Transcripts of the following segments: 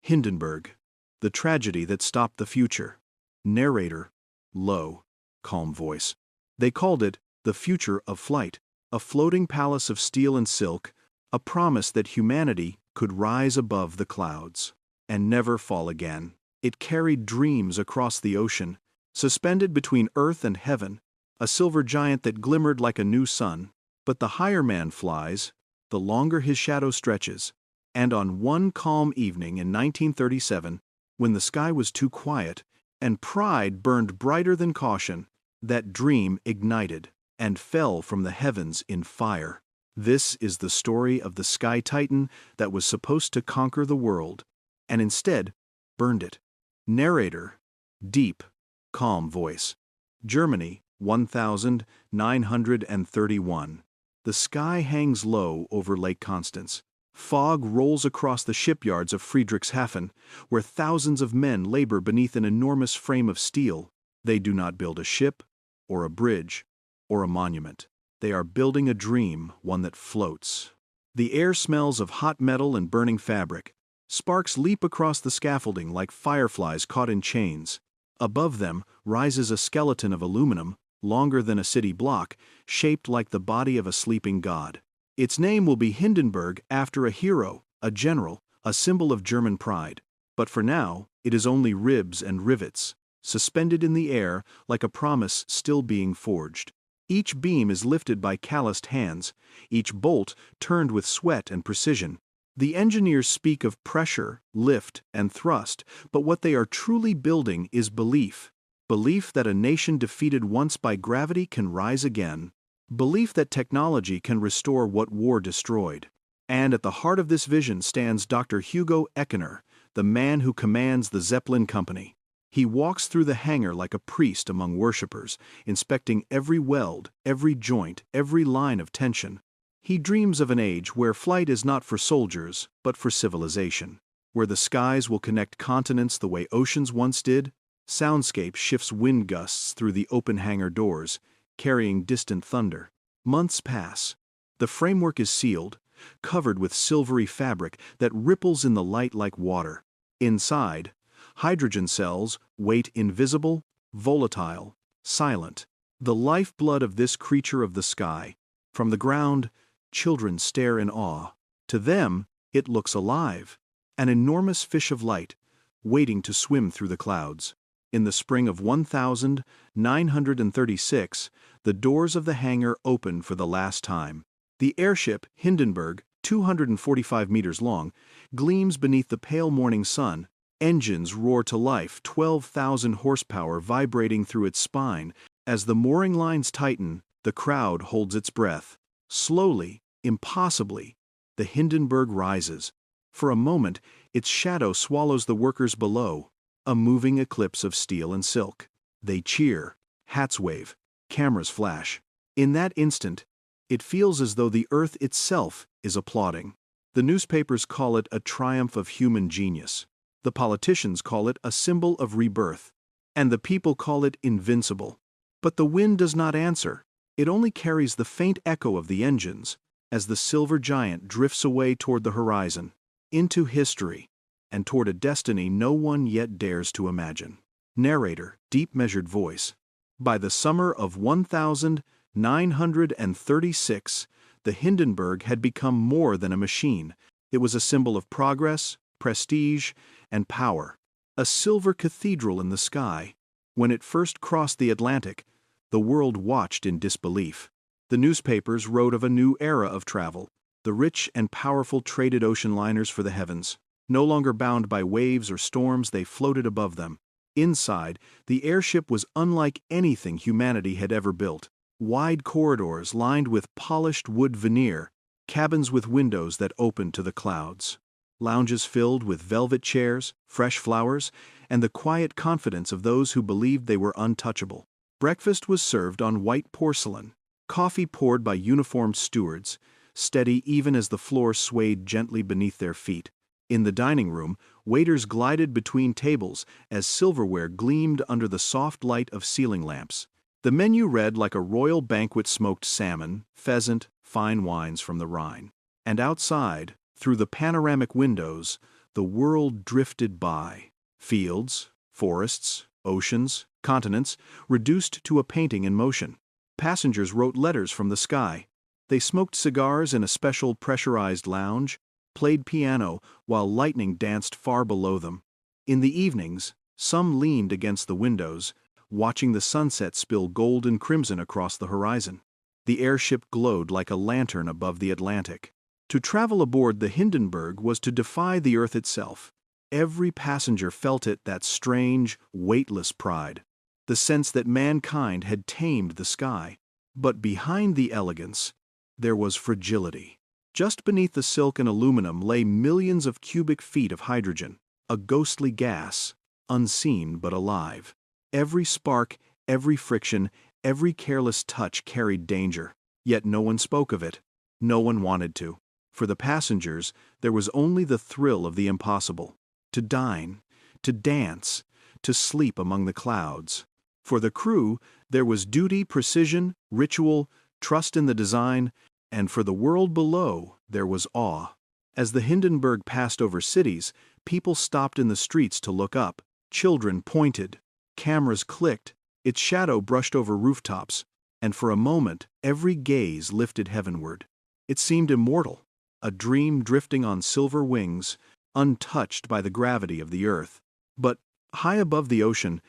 Hindenburg, the tragedy that stopped the future. Narrator, low, calm voice. They called it the future of flight, a floating palace of steel and silk, a promise that humanity could rise above the clouds and never fall again. It carried dreams across the ocean, suspended between earth and heaven, a silver giant that glimmered like a new sun. But the higher man flies, the longer his shadow stretches, and on one calm evening in 1937, when the sky was too quiet and pride burned brighter than caution, that dream ignited and fell from the heavens in fire. This is the story of the sky titan that was supposed to conquer the world, and instead burned it. Narrator, deep, calm voice. Germany, 1931. The sky hangs low over Lake Constance. Fog rolls across the shipyards of Friedrichshafen, where thousands of men labor beneath an enormous frame of steel. They do not build a ship, or a bridge, or a monument. They are building a dream, one that floats. The air smells of hot metal and burning fabric. Sparks leap across the scaffolding like fireflies caught in chains. Above them rises a skeleton of aluminum, longer than a city block, shaped like the body of a sleeping god. Its name will be Hindenburg, after a hero, a general, a symbol of German pride. But for now, it is only ribs and rivets, suspended in the air like a promise still being forged. Each beam is lifted by calloused hands, each bolt turned with sweat and precision. The engineers speak of pressure, lift, and thrust, but what they are truly building is belief. Belief that a nation defeated once by gravity can rise again. Belief that technology can restore what war destroyed. And at the heart of this vision stands Dr. Hugo Eckener, the man who commands the Zeppelin Company. He walks through the hangar like a priest among worshippers, inspecting every weld, every joint, every line of tension. He dreams of an age where flight is not for soldiers, but for civilization. Where the skies will connect continents the way oceans once did. Soundscape shifts wind gusts through the open hangar doors, carrying distant thunder. Months pass. The framework is sealed, covered with silvery fabric that ripples in the light like water. Inside, hydrogen cells wait invisible, volatile, silent. The lifeblood of this creature of the sky. From the ground, children stare in awe. To them, it looks alive. An enormous fish of light, waiting to swim through the clouds. In the spring of 1936, the doors of the hangar open for the last time. The airship, Hindenburg, 245 meters long, gleams beneath the pale morning sun. Engines roar to life, 12,000 horsepower vibrating through its spine. As the mooring lines tighten, the crowd holds its breath. Slowly, impossibly, the Hindenburg rises. For a moment, its shadow swallows the workers below. A moving eclipse of steel and silk. They cheer, hats wave, cameras flash. In that instant, it feels as though the earth itself is applauding. The newspapers call it a triumph of human genius. The politicians call it a symbol of rebirth. And the people call it invincible. But the wind does not answer. It only carries the faint echo of the engines as the silver giant drifts away toward the horizon, into history, and toward a destiny no one yet dares to imagine. Narrator, deep measured voice. By the summer of 1936, the Hindenburg had become more than a machine. It was a symbol of progress, prestige, and power. A silver cathedral in the sky. When it first crossed the Atlantic, the world watched in disbelief. The newspapers wrote of a new era of travel. The rich and powerful traded ocean liners for the heavens. No longer bound by waves or storms, they floated above them. Inside, the airship was unlike anything humanity had ever built. Wide corridors lined with polished wood veneer, cabins with windows that opened to the clouds. Lounges filled with velvet chairs, fresh flowers, and the quiet confidence of those who believed they were untouchable. Breakfast was served on white porcelain, coffee poured by uniformed stewards, steady even as the floor swayed gently beneath their feet. In the dining room, waiters glided between tables as silverware gleamed under the soft light of ceiling lamps. The menu read like a royal banquet: smoked salmon, pheasant, fine wines from the Rhine. And outside, through the panoramic windows, The world drifted by. Fields, forests, oceans, continents, reduced to a painting in motion. Passengers wrote letters from the sky. They smoked cigars in a special pressurized lounge, played piano while lightning danced far below them. In the evenings, some leaned against the windows, watching the sunset spill gold and crimson across the horizon. The airship glowed like a lantern above the Atlantic. To travel aboard the Hindenburg was to defy the earth itself. Every passenger felt it, that strange, weightless pride, the sense that mankind had tamed the sky. But behind the elegance, there was fragility. Just beneath the silk and aluminum lay millions of cubic feet of hydrogen, a ghostly gas, unseen but alive. Every spark, every friction, every careless touch carried danger, yet no one spoke of it. No one wanted to. For the passengers, there was only the thrill of the impossible. To dine, to dance, to sleep among the clouds. For the crew, there was duty, precision, ritual, trust in the design, and for the world below, there was awe. As the Hindenburg passed over cities, people stopped in the streets to look up. Children pointed. Cameras clicked. Its shadow brushed over rooftops, and for a moment, every gaze lifted heavenward. It seemed immortal, a dream drifting on silver wings, untouched by the gravity of the earth. But high above the ocean,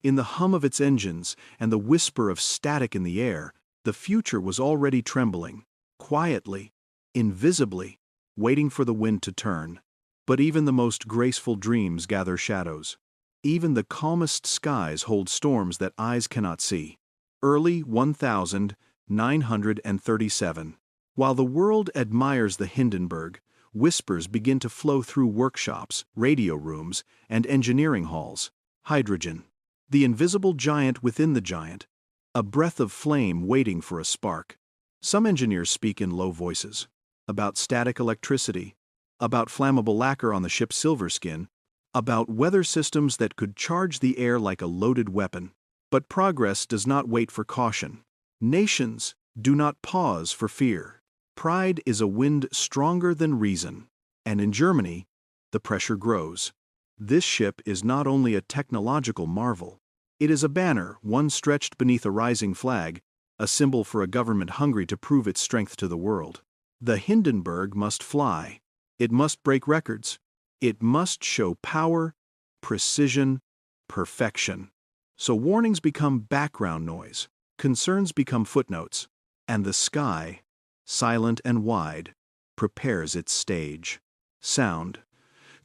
in the hum of its engines and the whisper of static in the air, the future was already trembling, quietly, invisibly, waiting for the wind to turn. But even the most graceful dreams gather shadows. Even the calmest skies hold storms that eyes cannot see. Early 1937. While the world admires the Hindenburg, whispers begin to flow through workshops, radio rooms, and engineering halls. Hydrogen, the invisible giant within the giant, a breath of flame waiting for a spark. Some engineers speak in low voices about static electricity, about flammable lacquer on the ship's silver skin, about weather systems that could charge the air like a loaded weapon. But progress does not wait for caution. Nations do not pause for fear. Pride is a wind stronger than reason. And in Germany, the pressure grows. This ship is not only a technological marvel. It is a banner, one stretched beneath a rising flag, a symbol for a government hungry to prove its strength to the world. The Hindenburg must fly. It must break records. It must show power, precision, perfection. So warnings become background noise, concerns become footnotes, and the sky, silent and wide, prepares its stage. Sound.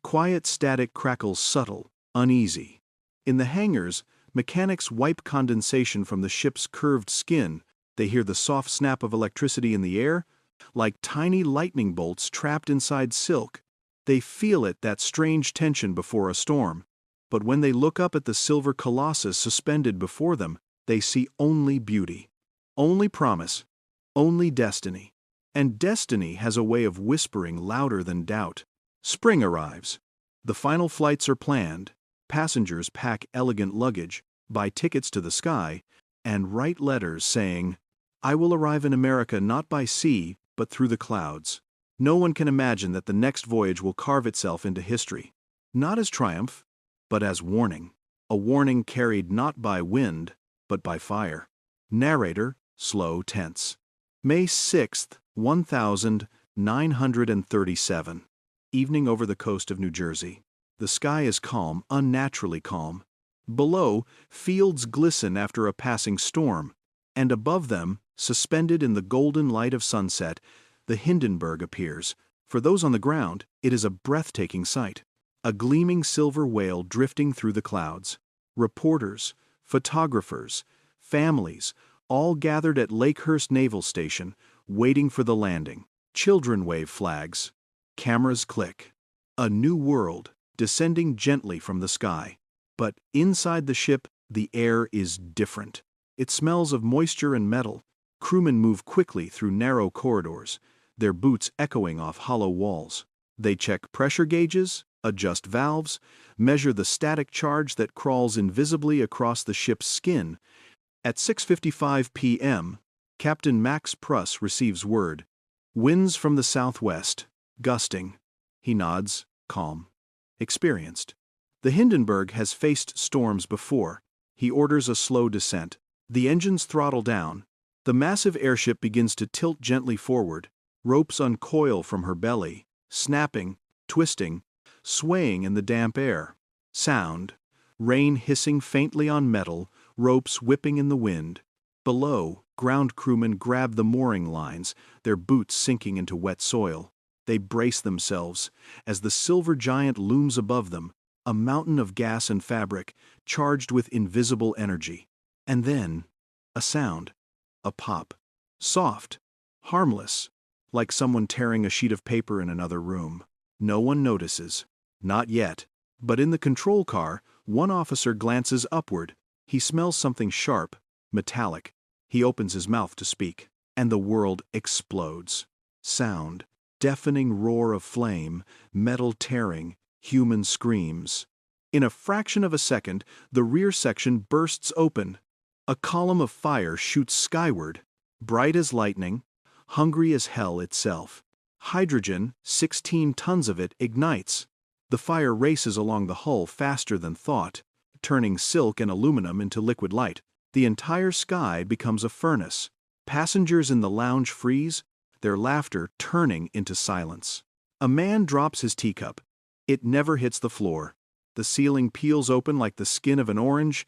Quiet static crackles, subtle, uneasy. In the hangars, mechanics wipe condensation from the ship's curved skin. They hear the soft snap of electricity in the air, like tiny lightning bolts trapped inside silk. They feel it, that strange tension before a storm. But when they look up at the silver colossus suspended before them, they see only beauty, only promise, only destiny. And destiny has a way of whispering louder than doubt. Spring arrives. The final flights are planned. Passengers pack elegant luggage, buy tickets to the sky, and write letters saying, "I will arrive in America not by sea, but through the clouds." No one can imagine that the next voyage will carve itself into history, not as triumph, but as warning. A warning carried not by wind, but by fire. Narrator, slow, tense. May 6th, 1937. Evening over the coast of New Jersey. The sky is calm, unnaturally calm. Below, fields glisten after a passing storm, and above them, suspended in the golden light of sunset, the Hindenburg appears. For those on the ground, it is a breathtaking sight. A gleaming silver whale drifting through the clouds. Reporters, photographers, families, all gathered at Lakehurst Naval Station, waiting for the landing. Children wave flags. Cameras click. A new world, descending gently from the sky. But inside the ship, the air is different. It smells of moisture and metal. Crewmen move quickly through narrow corridors, their boots echoing off hollow walls. They check pressure gauges, adjust valves, measure the static charge that crawls invisibly across the ship's skin. At 6:55 p.m., Captain Max Pruss receives word. Winds from the southwest, gusting. He nods, calm. experienced. The Hindenburg has faced storms before. He orders a slow descent. The engines throttle down. The massive airship begins to tilt gently forward. Ropes uncoil from her belly, snapping, twisting, swaying in the damp air. Sound. Rain hissing faintly on metal, ropes whipping in the wind. Below, ground crewmen grab the mooring lines, their boots sinking into wet soil. They brace themselves as the silver giant looms above them, a mountain of gas and fabric, charged with invisible energy. And then, a sound. A pop. Soft. Harmless. Like someone tearing a sheet of paper in another room. No one notices. Not yet. But in the control car, one officer glances upward. He smells something sharp, metallic. He opens his mouth to speak. And the world explodes. Sound. Deafening roar of flame, metal tearing, human screams. In a fraction of a second, the rear section bursts open. A column of fire shoots skyward, bright as lightning, hungry as hell itself. Hydrogen, 16 tons of it, ignites. The fire races along the hull faster than thought, turning silk and aluminum into liquid light. The entire sky becomes a furnace. Passengers in the lounge freeze, their laughter turning into silence. A man drops his teacup. It never hits the floor. The ceiling peels open like the skin of an orange,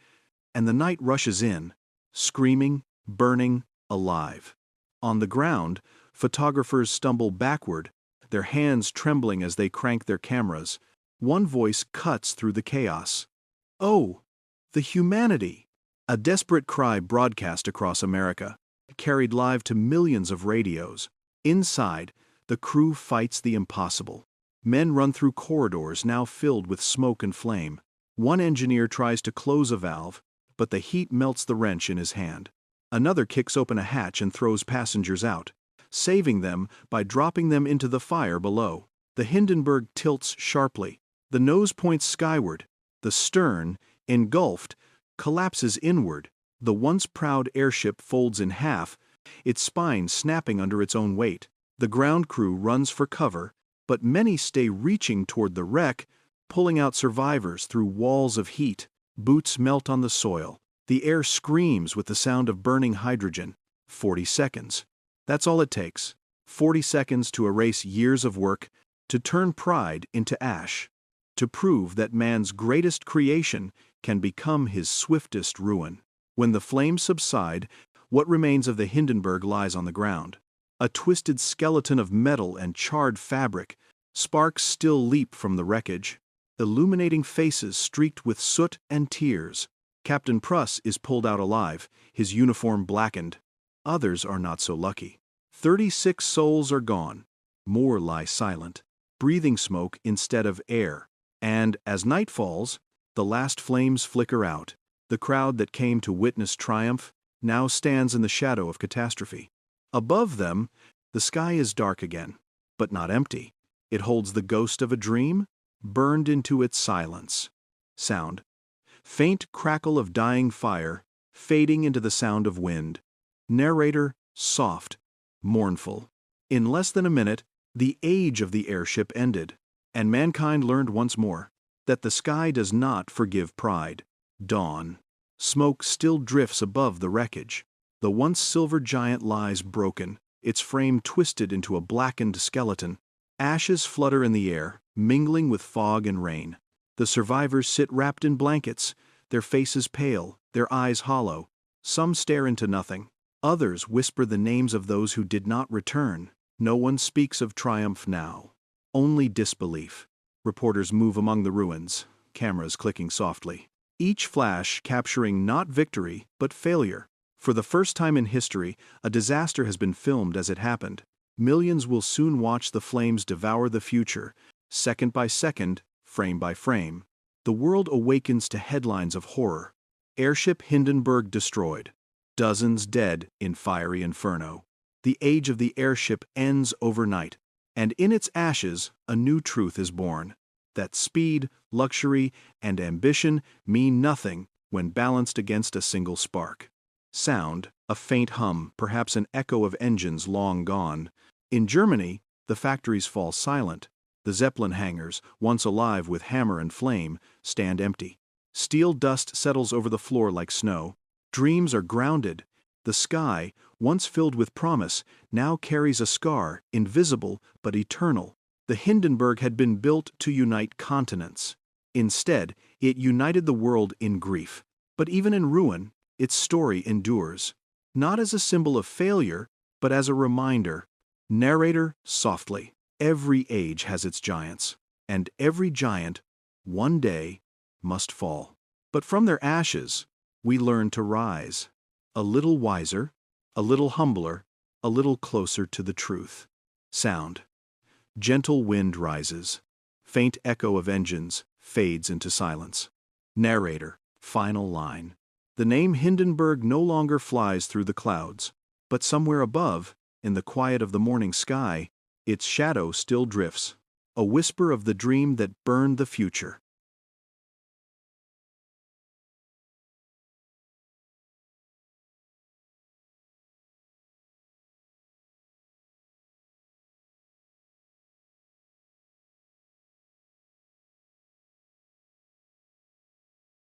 and the night rushes in, screaming, burning, alive. On the ground, photographers stumble backward, their hands trembling as they crank their cameras. One voice cuts through the chaos. "Oh, the humanity!" A desperate cry broadcast across America, carried live to millions of radios. Inside, the crew fights the impossible. Men run through corridors now filled with smoke and flame. One engineer tries to close a valve, but the heat melts the wrench in his hand. Another kicks open a hatch and throws passengers out, saving them by dropping them into the fire below. The Hindenburg tilts sharply. The nose points skyward. The stern, engulfed, collapses inward. The once proud airship folds in half, its spine snapping under its own weight. The ground crew runs for cover, but many stay reaching toward the wreck, pulling out survivors through walls of heat. Boots melt on the soil. The air screams with the sound of burning hydrogen. 40 seconds. That's all it takes. 40 seconds to erase years of work, to turn pride into ash, to prove that man's greatest creation can become his swiftest ruin. When the flames subside, what remains of the Hindenburg lies on the ground. A twisted skeleton of metal and charred fabric. Sparks still leap from the wreckage, illuminating faces streaked with soot and tears. Captain Pruss is pulled out alive, his uniform blackened. Others are not so lucky. 36 souls are gone. More lie silent, breathing smoke instead of air. And as night falls, the last flames flicker out. The crowd that came to witness triumph now stands in the shadow of catastrophe. Above them, the sky is dark again, but not empty. It holds the ghost of a dream, burned into its silence. Sound. Faint crackle of dying fire, fading into the sound of wind. Narrator, soft, mournful. In less than a minute, the age of the airship ended, and mankind learned once more that the sky does not forgive pride. Dawn. Smoke still drifts above the wreckage. The once silver giant lies broken, its frame twisted into a blackened skeleton. Ashes flutter in the air, mingling with fog and rain. The survivors sit wrapped in blankets, their faces pale, their eyes hollow. Some stare into nothing. Others whisper the names of those who did not return. No one speaks of triumph now. Only disbelief. Reporters move among the ruins, cameras clicking softly. Each flash capturing not victory, but failure. For the first time in history, a disaster has been filmed as it happened. Millions will soon watch the flames devour the future, second by second, frame by frame. The world awakens to headlines of horror. Airship Hindenburg destroyed. Dozens dead in fiery inferno. The age of the airship ends overnight, and in its ashes, a new truth is born. That speed, luxury, and ambition mean nothing when balanced against a single spark. Sound, a faint hum, perhaps an echo of engines long gone. In Germany, the factories fall silent. The Zeppelin hangars, once alive with hammer and flame, stand empty. Steel dust settles over the floor like snow. Dreams are grounded. The sky, once filled with promise, now carries a scar, invisible but eternal. The Hindenburg had been built to unite continents. Instead, it united the world in grief. But even in ruin, its story endures. Not as a symbol of failure, but as a reminder. Narrator, softly. Every age has its giants, and every giant, one day, must fall. But from their ashes, we learn to rise. A little wiser, a little humbler, a little closer to the truth. Sound. Gentle wind rises. Faint echo of engines fades into silence. Narrator, final line. The name Hindenburg no longer flies through the clouds, but somewhere above, in the quiet of the morning sky, its shadow still drifts, a whisper of the dream that burned the future.